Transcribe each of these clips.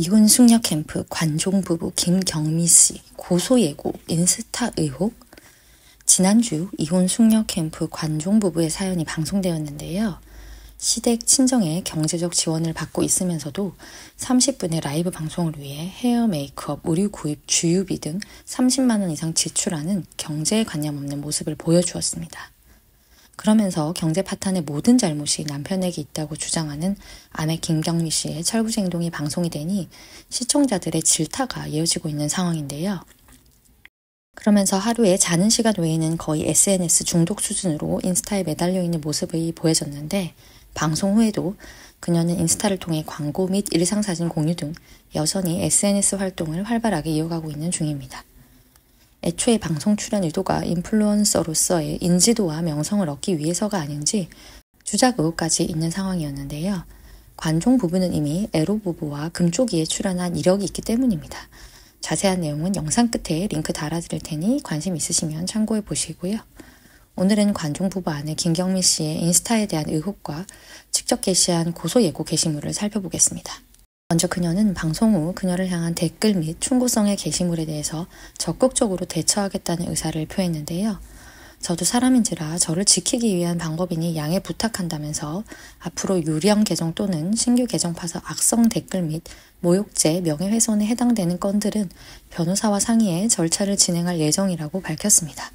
이혼 숙녀 캠프 관종 부부 김경미 씨 고소 예고 인스타 의혹. 지난주 이혼 숙녀 캠프 관종 부부의 사연이 방송되었는데요. 시댁 친정의 경제적 지원을 받고 있으면서도 30분의 라이브 방송을 위해 헤어 메이크업, 의류 구입, 주유비 등 30만 원 이상 지출하는 경제관념 없는 모습을 보여주었습니다. 그러면서 경제 파탄의 모든 잘못이 남편에게 있다고 주장하는 아내 김경미 씨의 철부지 행동이 방송이 되니 시청자들의 질타가 이어지고 있는 상황인데요. 그러면서 하루에 자는 시간 외에는 거의 SNS 중독 수준으로 인스타에 매달려 있는 모습이 보여졌는데, 방송 후에도 그녀는 인스타를 통해 광고 및 일상사진 공유 등 여전히 SNS 활동을 활발하게 이어가고 있는 중입니다. 애초에 방송 출연 의도가 인플루언서로서의 인지도와 명성을 얻기 위해서가 아닌지 주작 의혹까지 있는 상황이었는데요. 관종 부부는 이미 에로 부부와 금쪽이에 출연한 이력이 있기 때문입니다. 자세한 내용은 영상 끝에 링크 달아드릴 테니 관심 있으시면 참고해 보시고요. 오늘은 관종 부부 아내 김경미 씨의 인스타에 대한 의혹과 직접 게시한 고소 예고 게시물을 살펴보겠습니다. 먼저 그녀는 방송 후 그녀를 향한 댓글 및 충고성의 게시물에 대해서 적극적으로 대처하겠다는 의사를 표했는데요. 저도 사람인지라 저를 지키기 위한 방법이니 양해 부탁한다면서 앞으로 유령 계정 또는 신규 계정 파서 악성 댓글 및 모욕죄, 명예훼손에 해당되는 건들은 변호사와 상의해 절차를 진행할 예정이라고 밝혔습니다.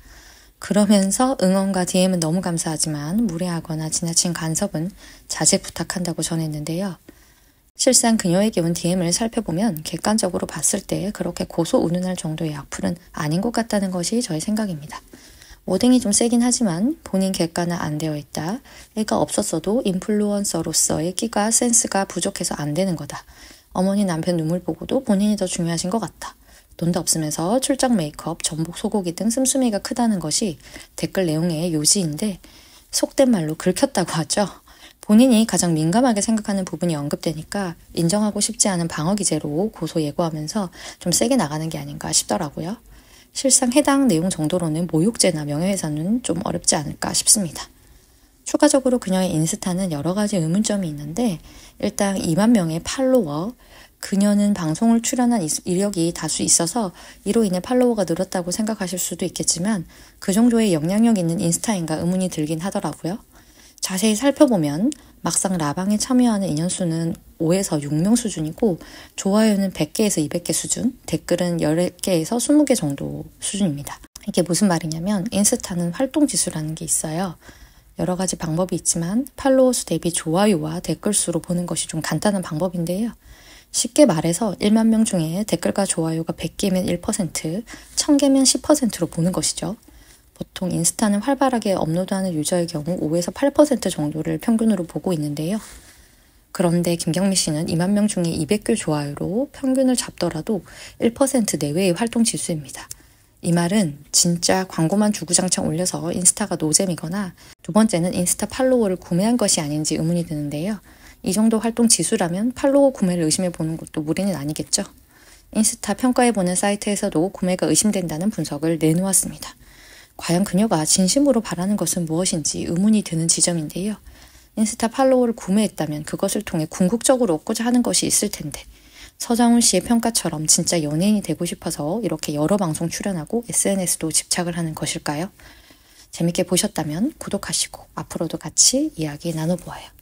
그러면서 응원과 DM은 너무 감사하지만 무례하거나 지나친 간섭은 자제 부탁한다고 전했는데요. 실상 그녀에게 온 DM을 살펴보면 객관적으로 봤을 때 그렇게 고소 운운할 정도의 악플은 아닌 것 같다는 것이 저의 생각입니다. 워딩이 좀 세긴 하지만 본인 객관화 안 되어 있다. 애가 없었어도 인플루언서로서의 끼가 센스가 부족해서 안 되는 거다. 어머니 남편 눈물 보고도 본인이 더 중요하신 것 같다. 돈도 없으면서 출장 메이크업, 전복 소고기 등 씀씀이가 크다는 것이 댓글 내용의 요지인데 속된 말로 긁혔다고 하죠. 본인이 가장 민감하게 생각하는 부분이 언급되니까 인정하고 싶지 않은 방어 기제로 고소 예고하면서 좀 세게 나가는 게 아닌가 싶더라고요. 실상 해당 내용 정도로는 모욕죄나 명예훼손은 좀 어렵지 않을까 싶습니다. 추가적으로 그녀의 인스타는 여러 가지 의문점이 있는데, 일단 2만 명의 팔로워, 그녀는 방송을 출연한 이력이 다수 있어서 이로 인해 팔로워가 늘었다고 생각하실 수도 있겠지만 그 정도의 영향력 있는 인스타인가 의문이 들긴 하더라고요. 자세히 살펴보면 막상 라방에 참여하는 인원수는 5에서 6명 수준이고 좋아요는 100개에서 200개 수준, 댓글은 10개에서 20개 정도 수준입니다. 이게 무슨 말이냐면 인스타는 활동지수라는 게 있어요. 여러 가지 방법이 있지만 팔로워 수 대비 좋아요와 댓글 수로 보는 것이 좀 간단한 방법인데요. 쉽게 말해서 1만 명 중에 댓글과 좋아요가 100개면 1%, 1000개면 10%로 보는 것이죠. 보통 인스타는 활발하게 업로드하는 유저의 경우 5에서 8% 정도를 평균으로 보고 있는데요. 그런데 김경미 씨는 2만 명 중에 200개 좋아요로 평균을 잡더라도 1% 내외의 활동 지수입니다. 이 말은 진짜 광고만 주구장창 올려서 인스타가 노잼이거나 두 번째는 인스타 팔로워를 구매한 것이 아닌지 의문이 드는데요. 이 정도 활동 지수라면 팔로워 구매를 의심해보는 것도 무리는 아니겠죠. 인스타 평가해보는 사이트에서도 구매가 의심된다는 분석을 내놓았습니다. 과연 그녀가 진심으로 바라는 것은 무엇인지 의문이 드는 지점인데요. 인스타 팔로워를 구매했다면 그것을 통해 궁극적으로 얻고자 하는 것이 있을 텐데 서장훈 씨의 평가처럼 진짜 연예인이 되고 싶어서 이렇게 여러 방송 출연하고 SNS도 집착을 하는 것일까요? 재밌게 보셨다면 구독하시고 앞으로도 같이 이야기 나눠보아요.